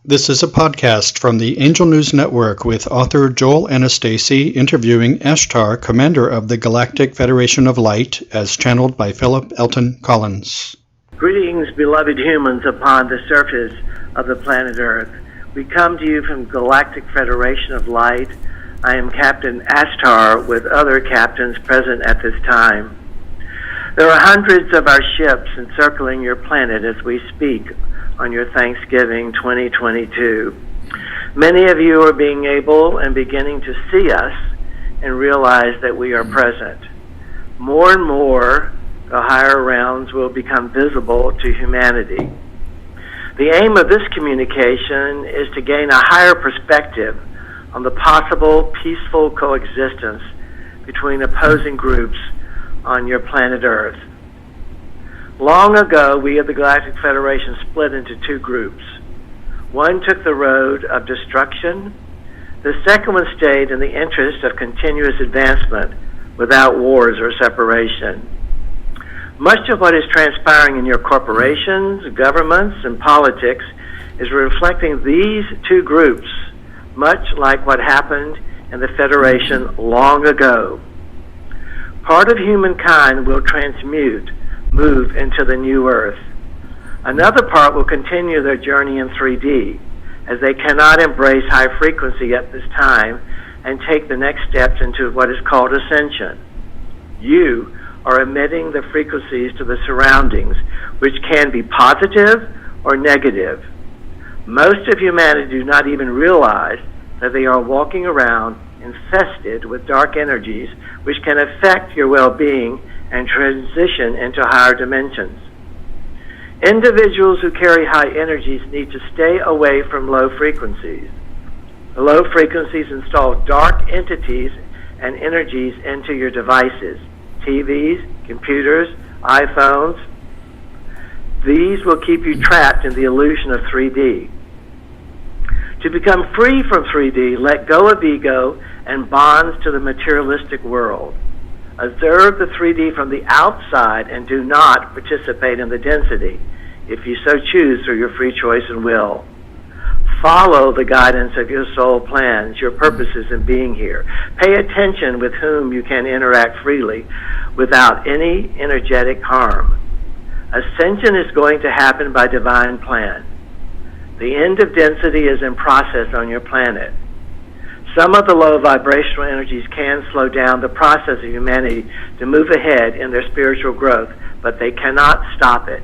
This is a podcast from the Angel News Network with author Joel Anastasi interviewing Ashtar, commander of the Galactic Federation of Light, as channeled by Phillip Elton Collins. Greetings, beloved humans upon the surface of the planet Earth. We come to you from Galactic Federation of Light. I am Captain Ashtar with other captains present at this time. There are hundreds of our ships encircling your planet as we speak on your Thanksgiving 2022. Many of you are being able and beginning to see us and realize that we are present. More and more, the higher realms will become visible to humanity. The aim of this communication is to gain a higher perspective on the possible peaceful coexistence between opposing groups on your planet Earth. Long ago, we of the Galactic Federation split into two groups. One took the road of destruction. The second one stayed in the interest of continuous advancement without wars or separation. Much of what is transpiring in your corporations, governments, and politics is reflecting these two groups, much like what happened in the Federation long ago. Part of humankind will move into the new Earth. Another part will continue their journey in 3D, as they cannot embrace high frequency at this time and take the next steps into what is called ascension. You are emitting the frequencies to the surroundings, which can be positive or negative. Most of humanity do not even realize that they are walking around infested with dark energies, which can affect your well-being and transition into higher dimensions. Individuals who carry high energies need to stay away from low frequencies. The low frequencies install dark entities and energies into your devices, TVs, computers, iPhones. These will keep you trapped in the illusion of 3D. To become free from 3D, let go of ego and bonds to the materialistic world. Observe the 3D from the outside and do not participate in the density, if you so choose through your free choice and will. Follow the guidance of your soul plans, your purposes in being here. Pay attention with whom you can interact freely without any energetic harm. Ascension is going to happen by divine plan. The end of density is in process on your planet. Some of the low vibrational energies can slow down the process of humanity to move ahead in their spiritual growth, but they cannot stop it.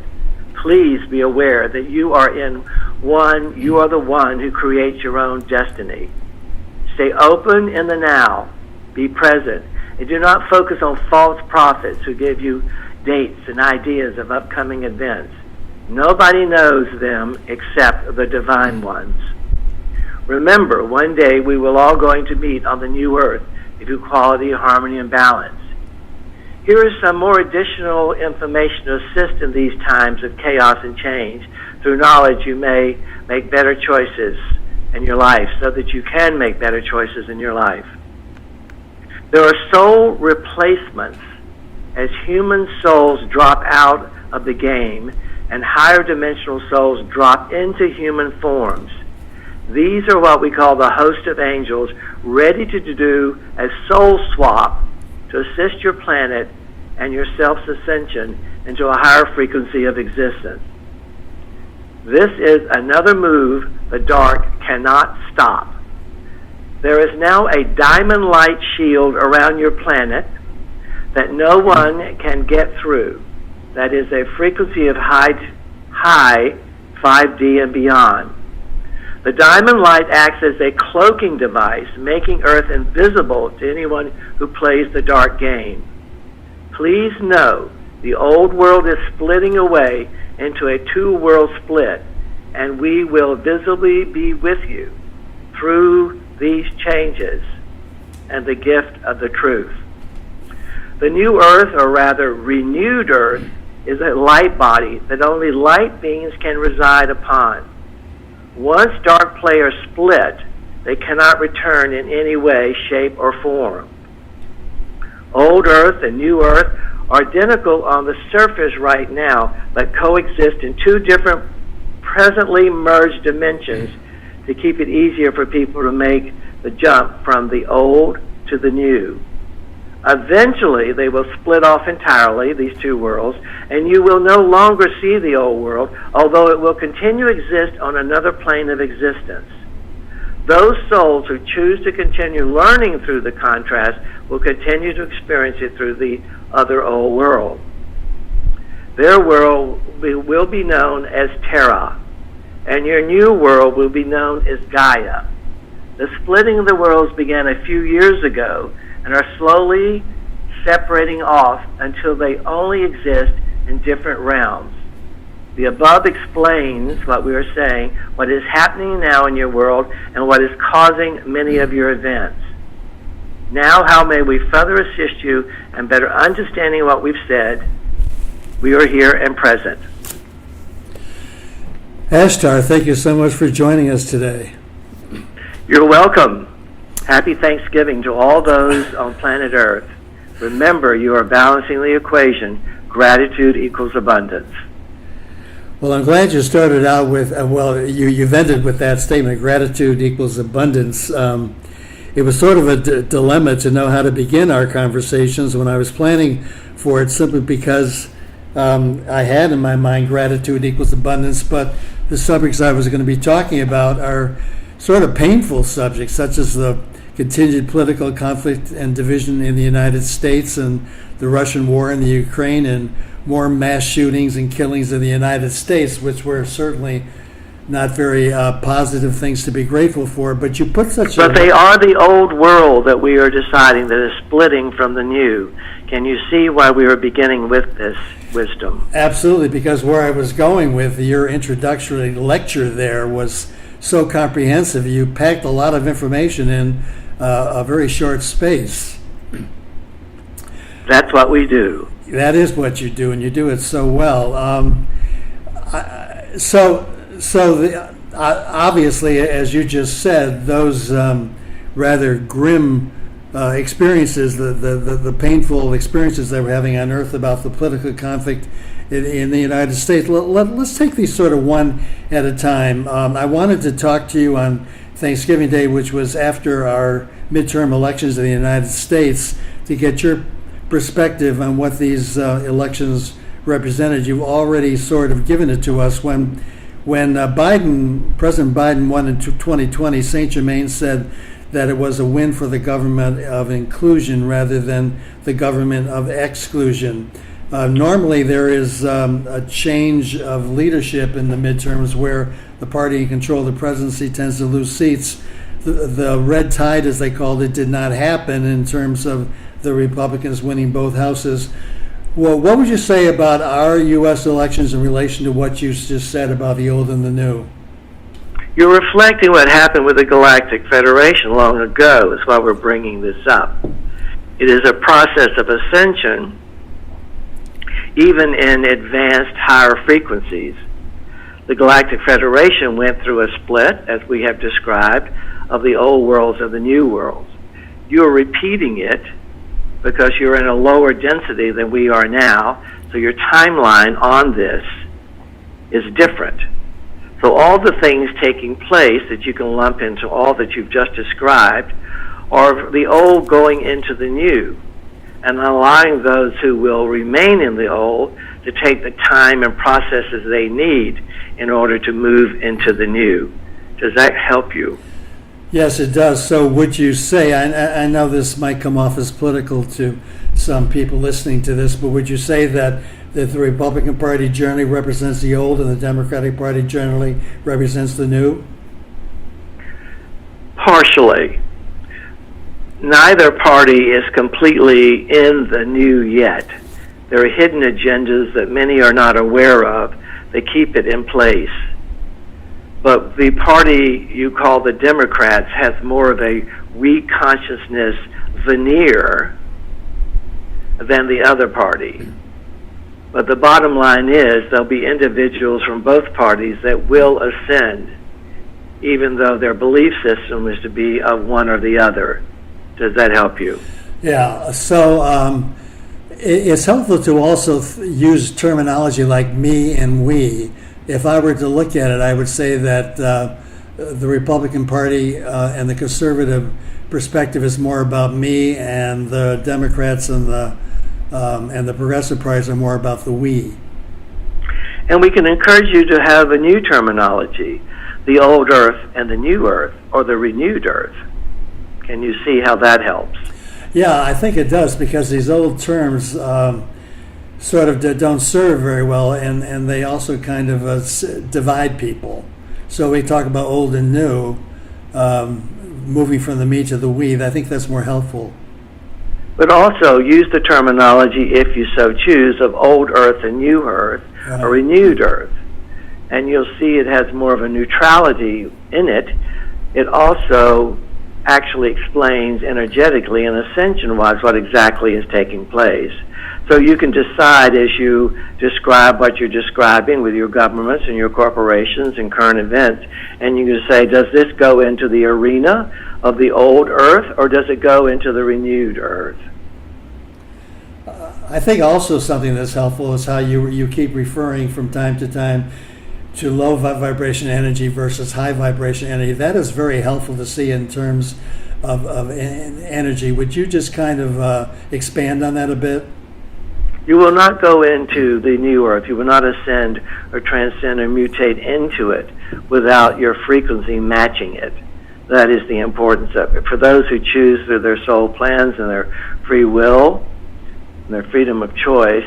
Please be aware that you are the one who creates your own destiny. Stay open in the now. Be present. And do not focus on false prophets who give you dates and ideas of upcoming events. Nobody knows them except the divine ones. Remember, one day we will all going to meet on the new Earth of equality, harmony, and balance. Here is some more additional information to assist in these times of chaos and change. Through knowledge, you may make better choices in your life so that you can make better choices in your life. There are soul replacements as human souls drop out of the game and higher dimensional souls drop into human forms. These are what we call the host of angels, ready to do a soul swap to assist your planet and your self's ascension into a higher frequency of existence. This is another move the dark cannot stop. There is now a diamond light shield around your planet that no one can get through. That is a frequency of high 5D and beyond. The diamond light acts as a cloaking device, making Earth invisible to anyone who plays the dark game. Please know the old world is splitting away into a two-world split, and we will visibly be with you through these changes and the gift of the truth. The new Earth, or rather renewed Earth, is a light body that only light beings can reside upon. Once dark players split, they cannot return in any way, shape, or form. Old Earth and New Earth are identical on the surface right now, but coexist in two different presently merged dimensions to keep it easier for people to make the jump from the old to the new. Eventually, they will split off entirely, these two worlds, and you will no longer see the old world, although it will continue to exist on another plane of existence. Those souls who choose to continue learning through the contrast will continue to experience it through the other old world. Their world will be known as Terra, and your new world will be known as Gaia. The splitting of the worlds began a few years ago and are slowly separating off until they only exist in different realms. The above explains what we are saying, what is happening now in your world, and what is causing many of your events. Now, how may we further assist you in better understanding what we've said? We are here and present. Ashtar, thank you so much for joining us today. You're welcome. Happy Thanksgiving to all those on planet Earth. Remember, you are balancing the equation. Gratitude equals abundance. Well, I'm glad you started out with, you've ended with that statement, gratitude equals abundance. It was sort of a dilemma to know how to begin our conversations when I was planning for it, simply because I had in my mind gratitude equals abundance, but the subjects I was going to be talking about are sort of painful subjects, such as the continued political conflict and division in the United States and the Russian war in the Ukraine and more mass shootings and killings in the United States, which were certainly not very positive things to be grateful for. But you put such But they are the old world that we are deciding that is splitting from the new. Can you see why we are beginning with this wisdom? Absolutely, because where I was going with your introductory lecture there was so comprehensive. You packed a lot of information in a very short space. That's what we do. That is what you do, and you do it so well. Obviously, as you just said, those rather grim experiences, the painful experiences that we're having on Earth about the political conflict in the United States. Let's take these sort of one at a time. I wanted to talk to you on Thanksgiving Day, which was after our midterm elections in the United States, to get your perspective on what these elections represented. You've already sort of given it to us. When President Biden won in 2020, Saint Germain said that it was a win for the government of inclusion rather than the government of exclusion. Normally there is a change of leadership in the midterms where the party in control of the presidency tends to lose seats. The red tide, as they called it, did not happen in terms of the Republicans winning both houses. Well, what would you say about our U.S. elections in relation to what you just said about the old and the new? You're reflecting what happened with the Galactic Federation long ago. That's why we're bringing this up. It is a process of ascension, even in advanced higher frequencies. The Galactic Federation went through a split, as we have described, of the old worlds and the new worlds. You're repeating it because you're in a lower density than we are now, so your timeline on this is different. So all the things taking place that you can lump into all that you've just described are the old going into the new, and allowing those who will remain in the old to take the time and processes they need in order to move into the new. Does that help you? Yes, it does. So would you say, I know this might come off as political to some people listening to this, but would you say that the Republican Party generally represents the old and the Democratic Party generally represents the new? Partially. Neither party is completely in the new yet. There are hidden agendas that many are not aware of that keep it in place. But the party you call the Democrats has more of a re-consciousness veneer than the other party. But the bottom line is there'll be individuals from both parties that will ascend, even though their belief system is to be of one or the other. Does that help you? Yeah, so it's helpful to also use terminology like me and we. If I were to look at it, I would say that the Republican Party and the conservative perspective is more about me, and the Democrats and the progressive parties are more about the we. And we can encourage you to have a new terminology, the old earth and the new earth, or the renewed earth. Can you see how that helps? Yeah, I think it does, because these old terms sort of don't serve very well, and they also kind of divide people. So we talk about old and new, moving from the me to the we. I think that's more helpful. But also use the terminology, if you so choose, of old earth and new earth, or renewed earth. And you'll see it has more of a neutrality in it. It also actually explains energetically and ascension-wise what exactly is taking place. So you can decide as you describe what you're describing with your governments and your corporations and current events, and you can say, does this go into the arena of the old earth, or does it go into the renewed earth? I think also something that's helpful is how you keep referring from time to time to low vibration energy versus high vibration energy. That is very helpful to see in terms of energy. Would you just kind of expand on that a bit? You will not go into the new earth. You will not ascend or transcend or mutate into it without your frequency matching it. That is the importance of it. For those who choose through their soul plans and their free will and their freedom of choice,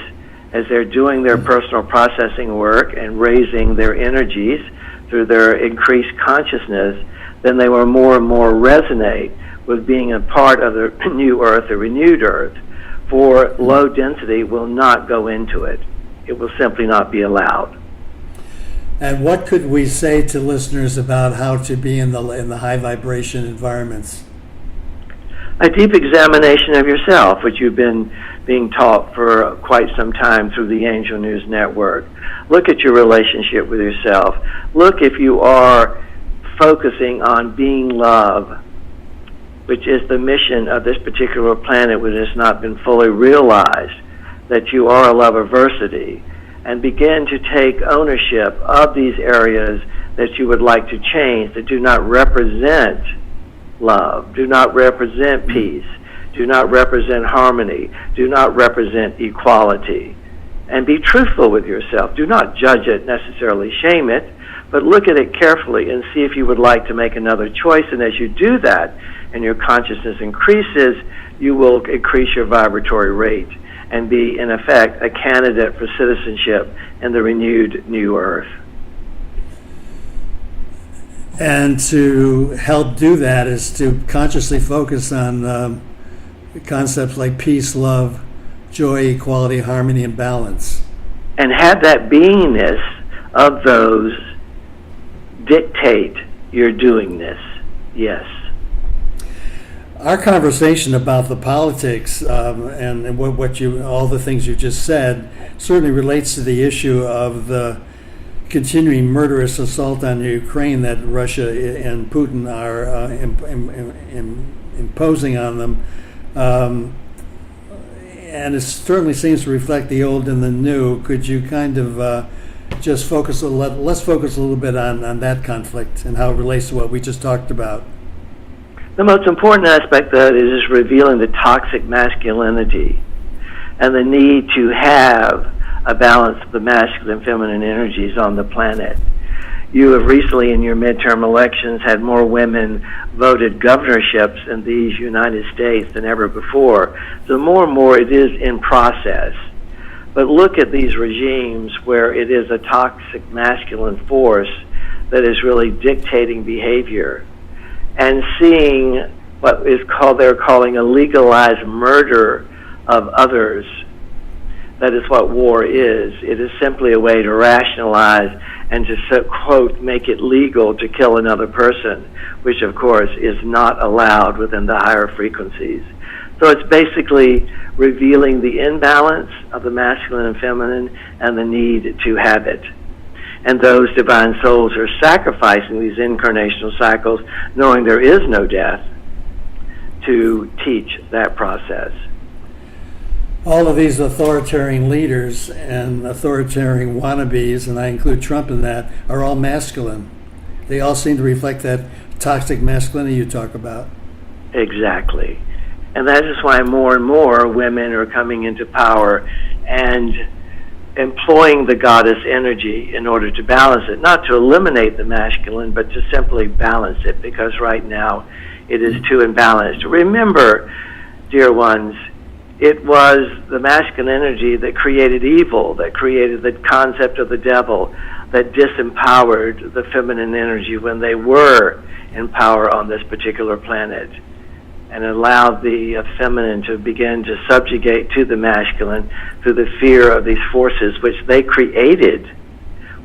as they're doing their personal processing work and raising their energies through their increased consciousness, then they will more and more resonate with being a part of the new earth, the renewed earth. For low density will not go into it. It will simply not be allowed. And what could we say to listeners about how to be in the high vibration environments? A deep examination of yourself, which you've been being taught for quite some time through the Angel News Network. Look at your relationship with yourself. Look if you are focusing on being love, which is the mission of this particular planet, which has not been fully realized, that you are a love-aversity, and begin to take ownership of these areas that you would like to change that do not represent love, do not represent peace, do not represent harmony, do not represent equality. And be truthful with yourself. Do not judge it, necessarily shame it, but look at it carefully and see if you would like to make another choice. And as you do that, and your consciousness increases, you will increase your vibratory rate and be, in effect, a candidate for citizenship in the renewed new earth. And to help do that is to consciously focus on concepts like peace, love, joy, equality, harmony, and balance. And have that beingness of those dictate your doingness. Yes. Our conversation about the politics and all the things you just said certainly relates to the issue of the continuing murderous assault on Ukraine that Russia and Putin are imposing on them. And it certainly seems to reflect the old and the new. Could you kind of just focus let's focus a little bit on that conflict and how it relates to what we just talked about? The most important aspect of that is revealing the toxic masculinity and the need to have a balance of the masculine and feminine energies on the planet. You have recently, in your midterm elections, had more women voted governorships in these United States than ever before. So more and more it is in process. But look at these regimes where it is a toxic masculine force that is really dictating behavior, and seeing what is called, they're calling a legalized murder of others. That is what war is. It is simply a way to rationalize and to, quote, make it legal to kill another person, which of course is not allowed within the higher frequencies. So it's basically revealing the imbalance of the masculine and feminine and the need to have it. And those divine souls are sacrificing these incarnational cycles, knowing there is no death, to teach that process. All of these authoritarian leaders and authoritarian wannabes, and I include Trump in that, are all masculine. they all seem to reflect that toxic masculinity you talk about. Exactly. And that is why more and more women are coming into power and employing the goddess energy in order to balance it, not to eliminate the masculine, but to simply balance it, because right now it is too imbalanced. Remember, dear ones, it was the masculine energy that created evil, that created the concept of the devil, that disempowered the feminine energy when they were in power on this particular planet, and allowed the feminine to begin to subjugate to the masculine through the fear of these forces which they created,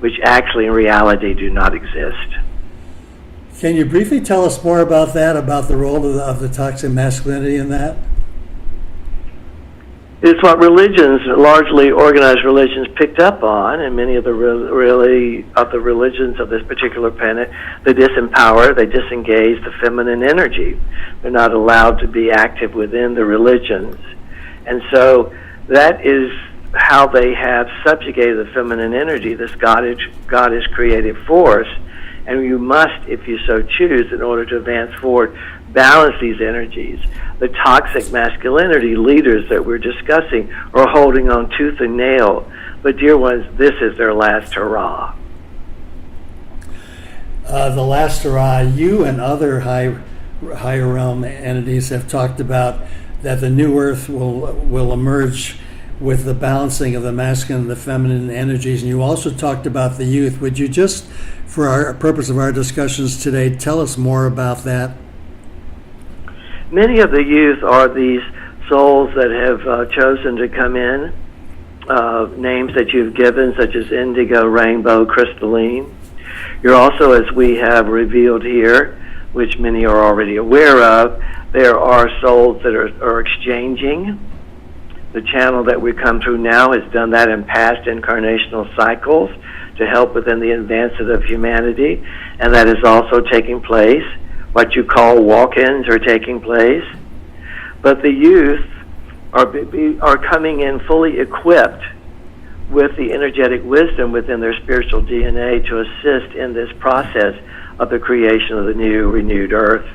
which actually in reality do not exist. Can you briefly tell us more about that, about the role of the toxic masculinity in that? It's what religions, largely organized religions, picked up on, and many of the religions of this particular planet, they disempower, they disengage the feminine energy. They're not allowed to be active within the religions. And so that is how they have subjugated the feminine energy, this goddess creative force. And you must, if you so choose, in order to advance forward, balance these energies. The toxic masculinity leaders that we're discussing are holding on tooth and nail. But dear ones, this is their last hurrah. The last hurrah, you and other higher realm entities have talked about that the new earth will emerge with the balancing of the masculine and the feminine energies. And you also talked about the youth. Would you just, for our purpose of our discussions today, tell us more about that? Many of the youth are these souls that have chosen to come in, names that you've given, such as indigo, rainbow, crystalline. You're also, as we have revealed here, which many are already aware of, there are souls that are exchanging. The channel that we come through now has done that in past incarnational cycles to help within the advancement of humanity, and that is also taking place. What you call walk-ins are taking place. But the youth are coming in fully equipped with the energetic wisdom within their spiritual DNA to assist in this process of the creation of the new renewed earth.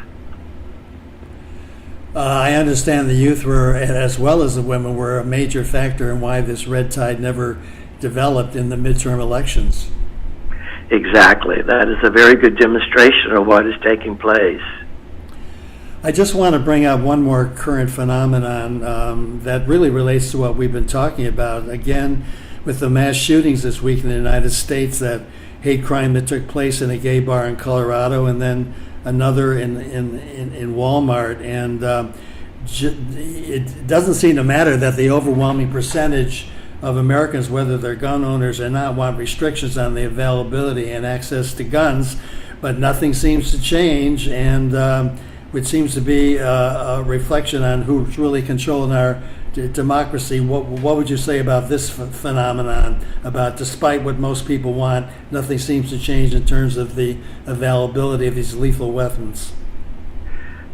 I understand the youth were, as well as the women, were a major factor in why this red tide never developed in the midterm elections. Exactly. That is a very good demonstration of what is taking place. I just want to bring up one more current phenomenon that really relates to what we've been talking about. Again, with the mass shootings this week in the United States, that hate crime that took place in a gay bar in Colorado, and then another in Walmart. And it doesn't seem to matter that the overwhelming percentage of Americans, whether they're gun owners or not, want restrictions on the availability and access to guns, but nothing seems to change, and which seems to be a reflection on who's really controlling our democracy. What would you say about this phenomenon, about despite what most people want, nothing seems to change in terms of the availability of these lethal weapons?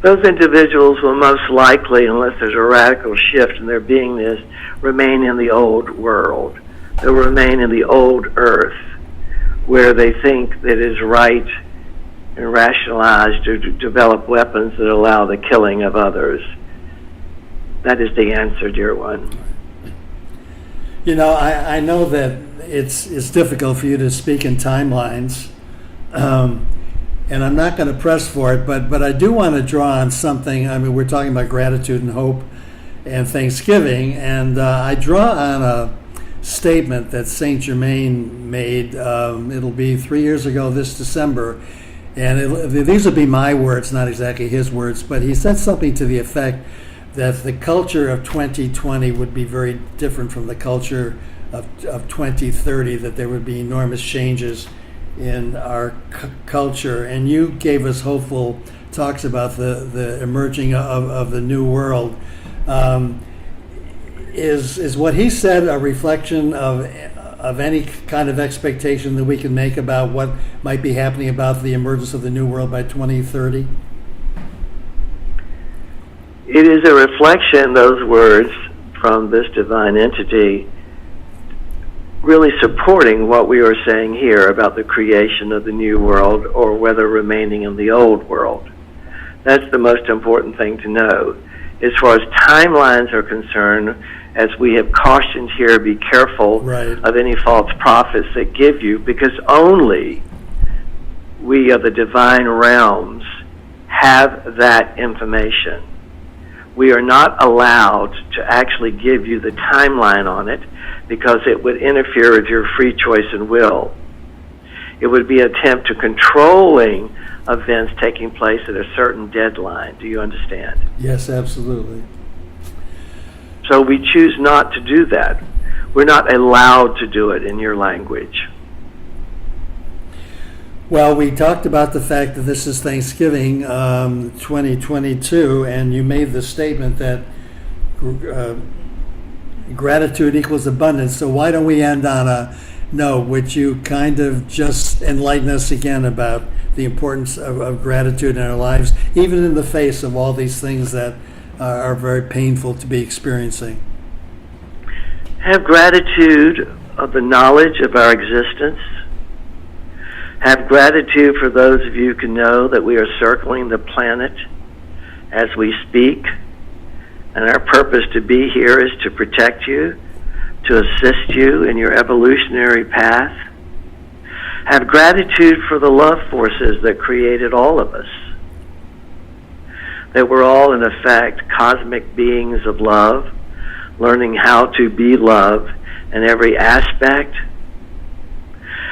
Those individuals will most likely, unless there's a radical shift in their beingness, remain in the old world. They'll remain in the old earth, where they think that it is right and rationalized to develop weapons that allow the killing of others. That is the answer, dear one. You know, I know that it's difficult for you to speak in timelines, and I'm not going to press for it, but I do want to draw on something. I mean, we're talking about gratitude and hope and Thanksgiving, and I draw on a statement that Saint Germain made. It'll be 3 years ago this December, and these will be my words, not exactly his words, but he said something to the effect that the culture of 2020 would be very different from the culture of 2030, that there would be enormous changes in our culture. And you gave us hopeful talks about the emerging of the new world. Is what he said a reflection of any kind of expectation that we can make about what might be happening about the emergence of the new world by 2030? It is a reflection, those words from this divine entity, really supporting what we are saying here about the creation of the new world or whether remaining in the old world. That's the most important thing to know. As far as timelines are concerned, as we have cautioned here, be careful of any false prophets that give you, because only we of the divine realms have that information. We are not allowed to actually give you the timeline on it because it would interfere with your free choice and will. It would be an attempt to controlling events taking place at a certain deadline. Do you understand? Yes, absolutely. So we choose not to do that. We're not allowed to do it in your language. Well, we talked about the fact that this is Thanksgiving 2022, and you made the statement that gratitude equals abundance. So why don't we end on a note, which you kind of just enlighten us again about the importance of gratitude in our lives, even in the face of all these things that are very painful to be experiencing. Have gratitude of the knowledge of our existence. Have gratitude for those of you who can know that we are circling the planet as we speak, and our purpose to be here is to protect you, to assist you in your evolutionary path. Have gratitude for the love forces that created all of us, that we're all in effect cosmic beings of love, learning how to be love in every aspect.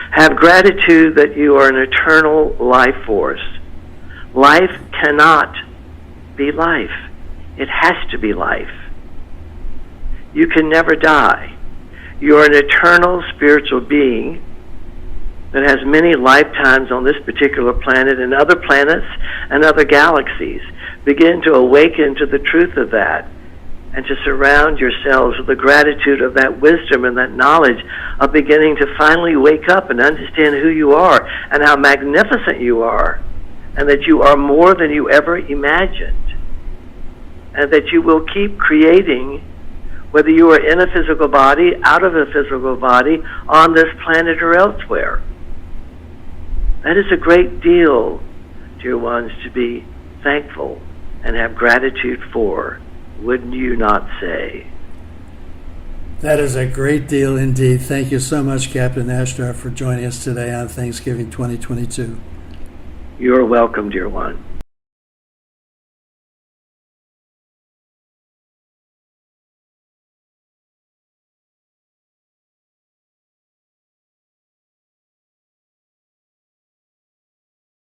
Have gratitude that you are an eternal life force. Life cannot be life. It has to be life. You can never die. You are an eternal spiritual being that has many lifetimes on this particular planet and other planets and other galaxies. Begin to awaken to the truth of that and to surround yourselves with the gratitude of that wisdom and that knowledge of beginning to finally wake up and understand who you are and how magnificent you are, and that you are more than you ever imagined, and that you will keep creating, whether you are in a physical body, out of a physical body, on this planet or elsewhere. That is a great deal, dear ones, to be thankful and have gratitude for. Wouldn't you not say? That is a great deal indeed. Thank you so much, Captain Ashtar, for joining us today on Thanksgiving 2022. You're welcome, dear one.